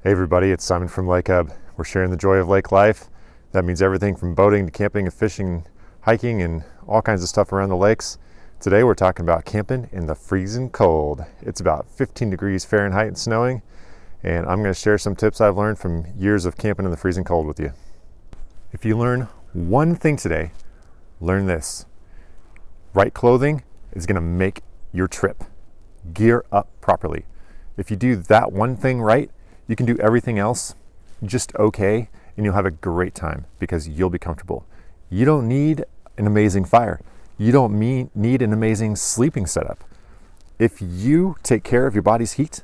Hey everybody, it's Simon from LakeHub. We're sharing the joy of lake life. That means everything from boating to camping and fishing, hiking, and all kinds of stuff around the lakes. Today we're talking about camping in the freezing cold. It's about 15 degrees Fahrenheit and snowing, and I'm going to share some tips I've learned from years of camping in the freezing cold with you. If you learn one thing today, learn this. Right clothing is going to make your trip. Gear up properly. If you do that one thing right, you can do everything else just okay, and you'll have a great time because you'll be comfortable. You don't need an amazing fire. You don't need an amazing sleeping setup. If you take care of your body's heat,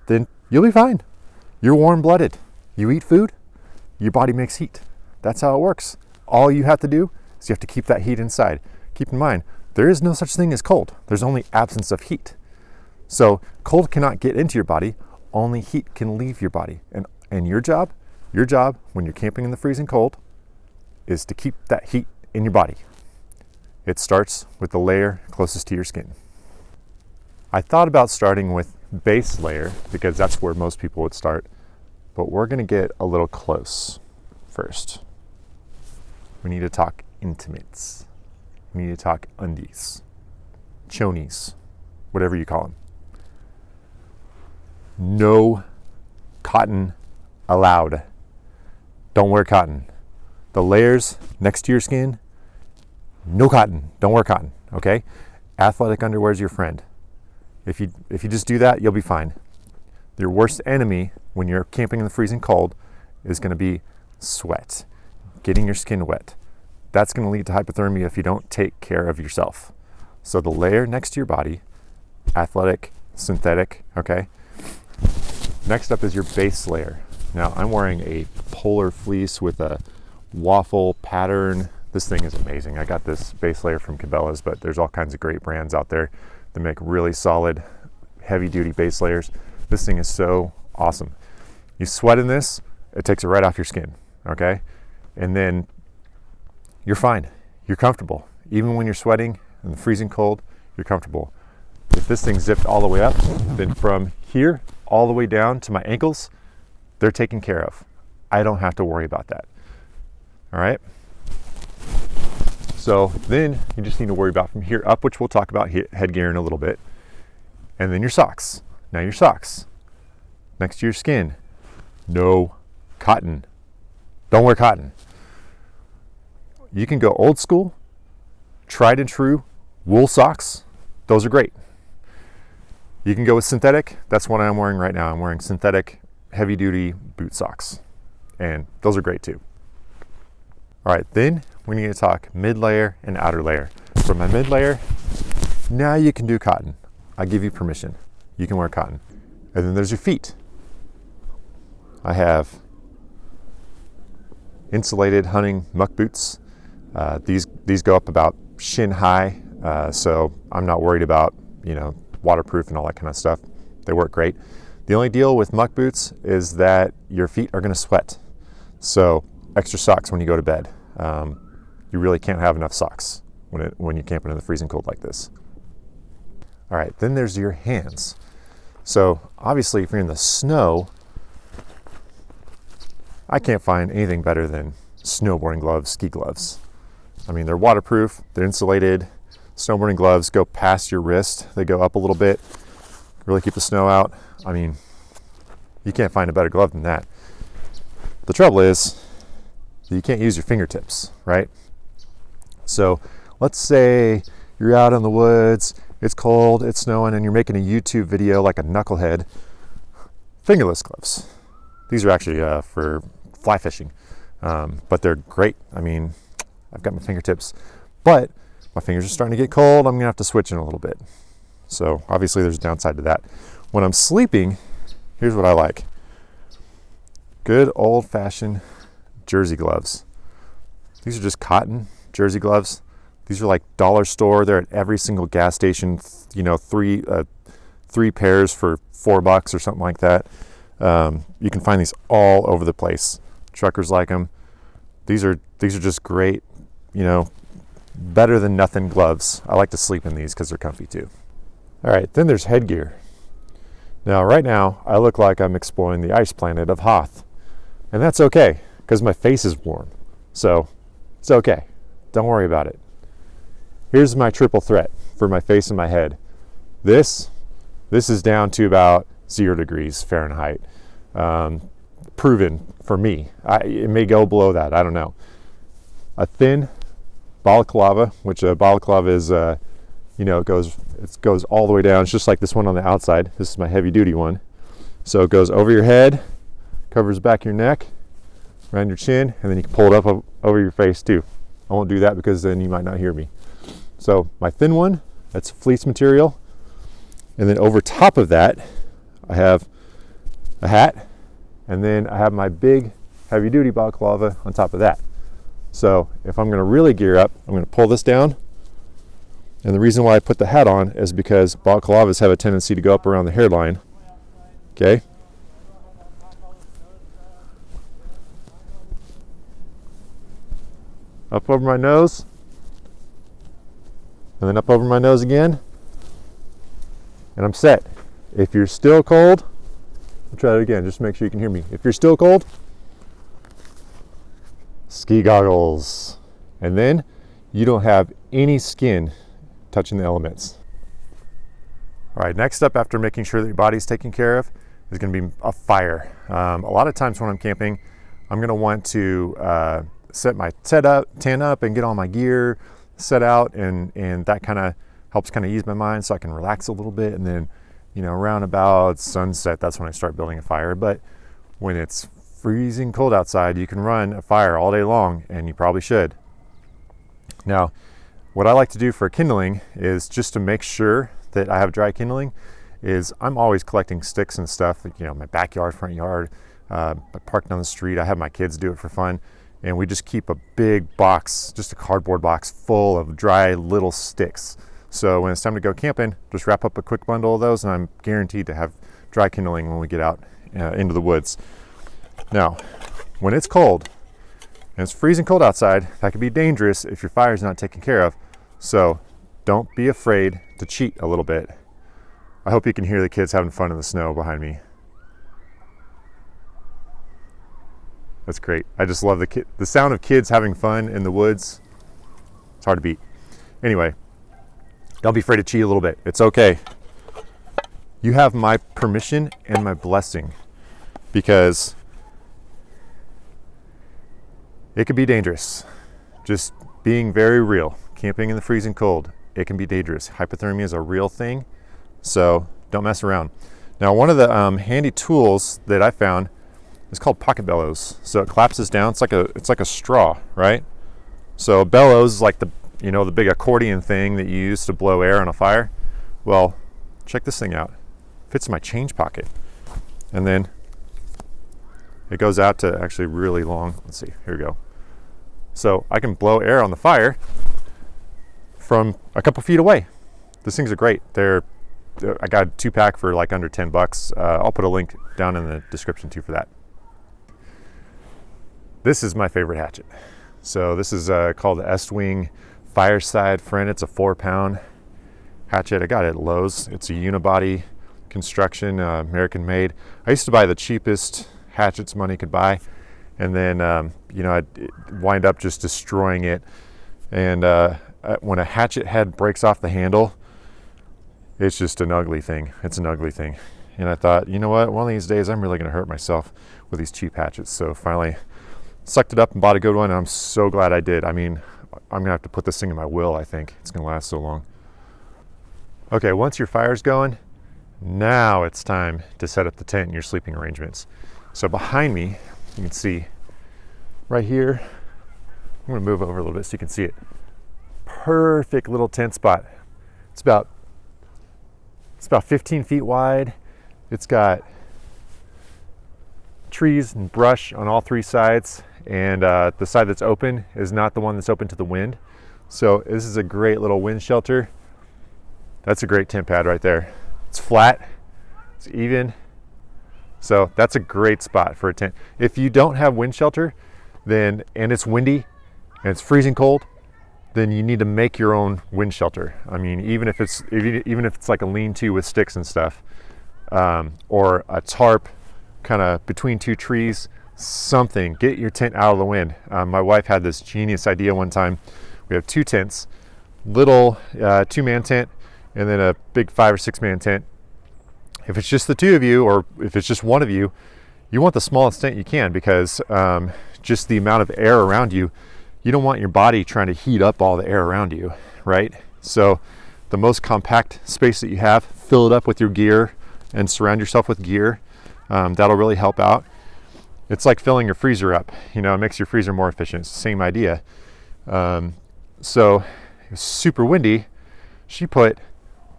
then you'll be fine. You're warm-blooded. You eat food, your body makes heat. That's how it works. All you have to do is you have to keep that heat inside. Keep in mind, there is no such thing as cold. There's only absence of heat. So cold cannot get into your body. Only heat can leave your body. And your job when you're camping in the freezing cold is to keep that heat in your body. It starts with the layer closest to your skin. I thought about starting with base layer because that's where most people would start, but we're gonna get a little close first. We need to talk intimates. We need to talk undies, chonies, whatever you call them. No cotton allowed. Don't wear cotton. The layers next to your skin, no cotton. Don't wear cotton, okay? Athletic underwear is your friend. If you just do that, you'll be fine. Your worst enemy when you're camping in the freezing cold is going to be sweat, getting your skin wet. That's going to lead to hypothermia if you don't take care of yourself. So the layer next to your body, athletic, synthetic, okay? Next up is your base layer. Now I'm wearing a polar fleece with a waffle pattern. This thing is amazing. I got this base layer from Cabela's, but there's all kinds of great brands out there that make really solid, heavy duty base layers. This thing is so awesome. You sweat in this, it takes it right off your skin, okay? And then you're fine. You're comfortable. Even when you're sweating in the freezing cold, you're comfortable. If this thing's zipped all the way up, then from here all the way down to my ankles, they're taken care of. I don't have to worry about that. All right? So then you just need to worry about from here up, which we'll talk about headgear in a little bit. And then your socks. Now your socks, next to your skin, no cotton. Don't wear cotton. You can go old school, tried and true wool socks. Those are great. You can go with synthetic. That's what I'm wearing right now. I'm wearing synthetic heavy duty boot socks, and those are great too. All right, then we need to talk mid layer and outer layer. For my mid layer, now you can do cotton. I give you permission. You can wear cotton. And then there's your feet. I have insulated hunting muck boots. These go up about shin high, so I'm not worried about, waterproof and all that kind of stuff. They work great. The only deal with muck boots is that your feet are going to sweat. So extra socks when you go to bed. You really can't have enough socks when you're camping in the freezing cold like this. All right, then there's your hands. So obviously if you're in the snow, I can't find anything better than snowboarding gloves, ski gloves. I mean, they're waterproof, they're insulated. Snowboarding gloves go past your wrist. They go up a little bit, really keep the snow out. I mean, you can't find a better glove than that. The trouble is you can't use your fingertips, right? So let's say you're out in the woods, it's cold, it's snowing, and you're making a YouTube video like a knucklehead. Fingerless gloves. These are actually for fly fishing, but they're great. I mean, I've got my fingertips, but my fingers are starting to get cold. I'm gonna have to switch in a little bit. So obviously there's a downside to that. When I'm sleeping, here's what I like. Good old-fashioned jersey gloves. These are just cotton jersey gloves. These are like dollar store. They're at every single gas station, three pairs for $4 or something like that. You can find these all over the place. Truckers like them. These are just great, better than nothing gloves. I like to sleep in these because they're comfy too. All right, then there's headgear. Now, right now, I look like I'm exploring the ice planet of Hoth. And that's okay, because my face is warm. So, it's okay. Don't worry about it. Here's my triple threat for my face and my head. This is down to about 0 degrees Fahrenheit. Proven for me. It may go below that, I don't know. A thin balaclava, which a balaclava is, it goes all the way down. It's just like this one on the outside. This is my heavy duty one. So it goes over your head, covers the back of your neck, around your chin, and then you can pull it up over your face too. I won't do that because then you might not hear me. So my thin one, that's fleece material. And then over top of that, I have a hat, and then I have my big heavy duty balaclava on top of that. So if I'm gonna really gear up, I'm gonna pull this down. And the reason why I put the hat on is because balaclavas have a tendency to go up around the hairline. Okay? Up over my nose. And then up over my nose again. And I'm set. If you're still cold, I'll try it again, just to make sure you can hear me. If you're still cold, ski goggles. And then you don't have any skin touching the elements. All right, next up, after making sure that your body's taken care of, is going to be a fire. A lot of times when I'm camping, I'm going to want to set my tent up and get all my gear set out, and that kind of helps kind of ease my mind so I can relax a little bit. And then, around about sunset, that's when I start building a fire. But when it's freezing cold outside, you can run a fire all day long, and you probably should. Now, what I like to do for kindling is, just to make sure that I have dry kindling, is I'm always collecting sticks and stuff, my backyard, front yard, I park down the street. I have my kids do it for fun. And we just keep a big box, just a cardboard box full of dry little sticks. So when it's time to go camping, just wrap up a quick bundle of those, and I'm guaranteed to have dry kindling when we get out into the woods. Now, when it's cold, and it's freezing cold outside, that can be dangerous if your fire's not taken care of. So don't be afraid to cheat a little bit. I hope you can hear the kids having fun in the snow behind me. That's great. I just love the sound of kids having fun in the woods. It's hard to beat. Anyway, don't be afraid to cheat a little bit. It's okay. You have my permission and my blessing, because it can be dangerous. Just being very real. Camping in the freezing cold, it can be dangerous. Hypothermia is a real thing, so don't mess around. Now, one of the handy tools that I found is called pocket bellows. So it collapses down. It's like a straw, right? So a bellows is like the big accordion thing that you use to blow air on a fire. Well, check this thing out. Fits in my change pocket, and then it goes out to actually really long. Let's see. Here we go. So I can blow air on the fire from a couple feet away. These things are great. I got a 2-pack for like under $10. I'll put a link down in the description too for that. This is my favorite hatchet. So this is called the Estwing Fireside Friend. It's a 4-pound hatchet. I got it at Lowe's. It's a unibody construction, American made. I used to buy the cheapest hatchets money could buy, and then I'd wind up just destroying it. And when a hatchet head breaks off the handle, it's just an ugly thing. It's an ugly thing. And I thought, you know what? One of these days, I'm really going to hurt myself with these cheap hatchets. So finally sucked it up and bought a good one. And I'm so glad I did. I mean, I'm going to have to put this thing in my will, I think. It's going to last so long. Okay, once your fire's going, now it's time to set up the tent and your sleeping arrangements. So behind me, you can see right here, I'm going to move over a little bit so you can see it. Perfect little tent spot. It's about 15 feet wide. It's got trees and brush on all 3 sides, and the side that's open is not the one that's open to the wind. So this is a great little wind shelter. That's a great tent pad right there. It's flat, it's even. So that's a great spot for a tent. If you don't have wind shelter, and it's windy and it's freezing cold, then you need to make your own wind shelter. I mean, even if it's like a lean-to with sticks and stuff, or a tarp kind of between two trees, something. Get your tent out of the wind. My wife had this genius idea one time. We have two tents, little 2-man tent, and then a big 5 or 6 man tent. If it's just the two of you, or if it's just one of you, you want the smallest tent you can, because just the amount of air around you, you don't want your body trying to heat up all the air around you, right? So the most compact space that you have, fill it up with your gear and surround yourself with gear. That'll really help out. It's like filling your freezer up. It makes your freezer more efficient. It's the same idea. So it was super windy. She put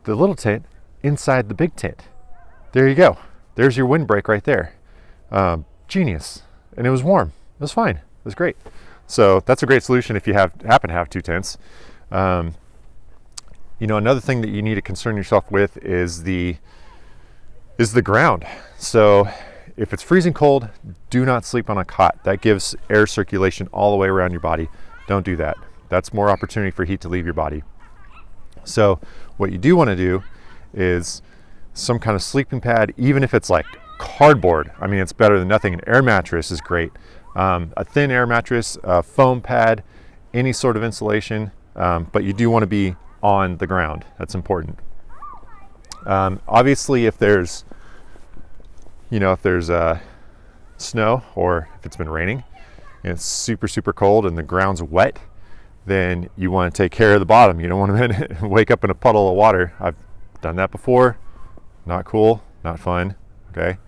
the little tent inside the big tent. There you go. There's your windbreak right there. Genius. And it was warm. It was fine. It was great. So that's a great solution if you happen to have two tents. Another thing that you need to concern yourself with is the ground. So if it's freezing cold, do not sleep on a cot. That gives air circulation all the way around your body. Don't do that. That's more opportunity for heat to leave your body. So what you do want to do is some kind of sleeping pad, even if it's like cardboard. I mean, it's better than nothing. An air mattress is great. A thin air mattress, a foam pad, any sort of insulation, but you do want to be on the ground. That's important. Obviously, if there's snow, or if it's been raining and it's super, super cold and the ground's wet, then you want to take care of the bottom. You don't want to wake up in a puddle of water. I've done that before. Not cool, not fun. Okay.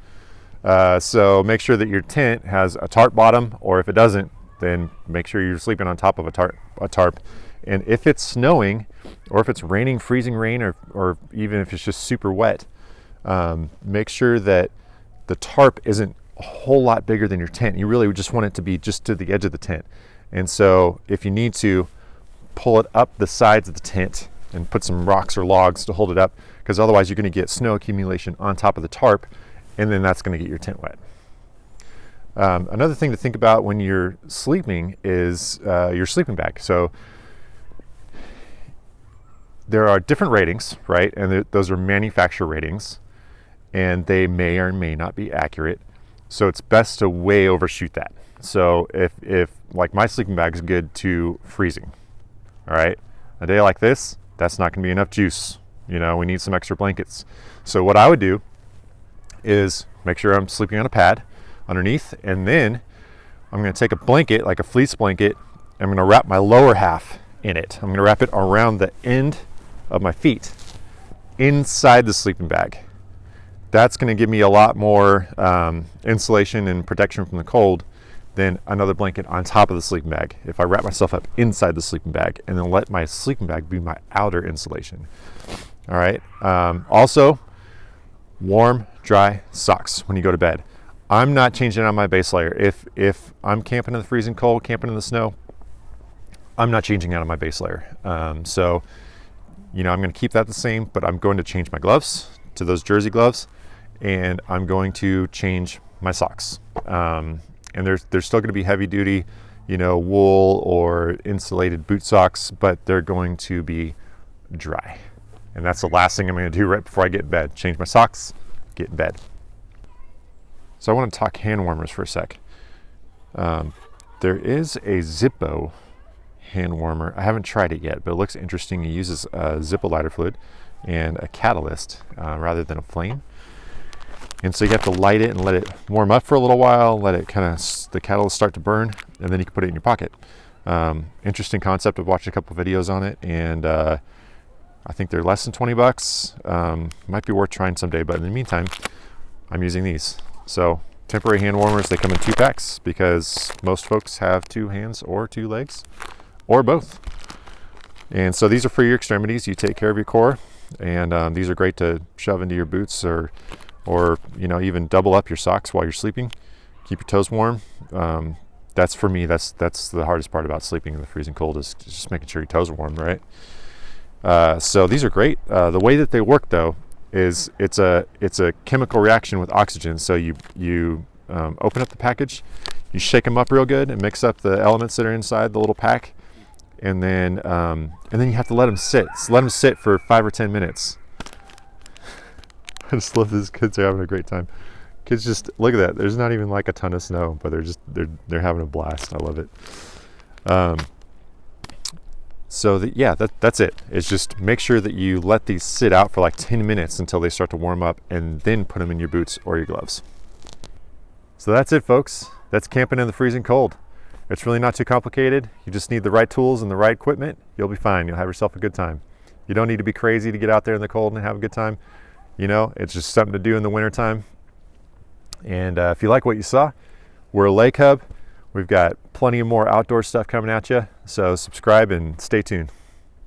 So make sure that your tent has a tarp bottom, or if it doesn't, then make sure you're sleeping on top of a tarp. And if it's snowing, or if it's raining, freezing rain, or even if it's just super wet, make sure that the tarp isn't a whole lot bigger than your tent. You really just want it to be just to the edge of the tent. And so if you need to, pull it up the sides of the tent and put some rocks or logs to hold it up, because otherwise you're going to get snow accumulation on top of the tarp, and then that's going to get your tent wet. Another thing to think about when you're sleeping is your sleeping bag. So there are different ratings, right? And those are manufacturer ratings, and they may or may not be accurate. So it's best to way overshoot that. So if like my sleeping bag is good to freezing, all right, a day like this, that's not going to be enough juice. We need some extra blankets. So what I would do is make sure I'm sleeping on a pad underneath, and then I'm going to take a blanket, like a fleece blanket. I'm going to wrap my lower half in it. I'm going to wrap it around the end of my feet inside the sleeping bag. That's going to give me a lot more insulation and protection from the cold than another blanket on top of the sleeping bag. If I wrap myself up inside the sleeping bag and then let my sleeping bag be my outer insulation. All right. Also, warm, dry socks when you go to bed. I'm not changing out my base layer. If I'm camping in the freezing cold, camping in the snow, I'm not changing out of my base layer. So, I'm going to keep that the same, but I'm going to change my gloves to those jersey gloves, and I'm going to change my socks. And there's still going to be heavy duty, wool or insulated boot socks, but they're going to be dry. And that's the last thing I'm going to do right before I get in bed. Change my socks, get in bed. So I want to talk hand warmers for a sec. There is a Zippo hand warmer. I haven't tried it yet, but it looks interesting. It uses Zippo lighter fluid and a catalyst rather than a flame. And so you have to light it and let it warm up for a little while, let it the catalyst start to burn, and then you can put it in your pocket. Interesting concept. I've watched a couple videos on it, and I think they're less than $20. Might be worth trying someday, but in the meantime, I'm using these. So temporary hand warmers, they come in 2 packs because most folks have 2 hands or 2 legs or both. And so these are for your extremities. You take care of your core, and these are great to shove into your boots or even double up your socks while you're sleeping. Keep your toes warm. That's for me. That's the hardest part about sleeping in the freezing cold, is just making sure your toes are warm, right? So these are great. The way that they work, though, is it's a chemical reaction with oxygen. So you open up the package, you shake them up real good, and mix up the elements that are inside the little pack, and then you have to let them sit. So let them sit for 5 or 10 minutes. just love this. Kids are having a great time. Kids just look at that. There's not even like a ton of snow, but they're having a blast. I love it. That's it. It's just make sure that you let these sit out for like 10 minutes until they start to warm up, and then put them in your boots or your gloves. So that's it, folks. That's camping in the freezing cold. It's really not too complicated. You just need the right tools and the right equipment. You'll be fine. You'll have yourself a good time. You don't need to be crazy to get out there in the cold and have a good time. It's just something to do in the wintertime. And if you like what you saw, we're a LakeHub. We've got plenty of more outdoor stuff coming at you. So subscribe and stay tuned.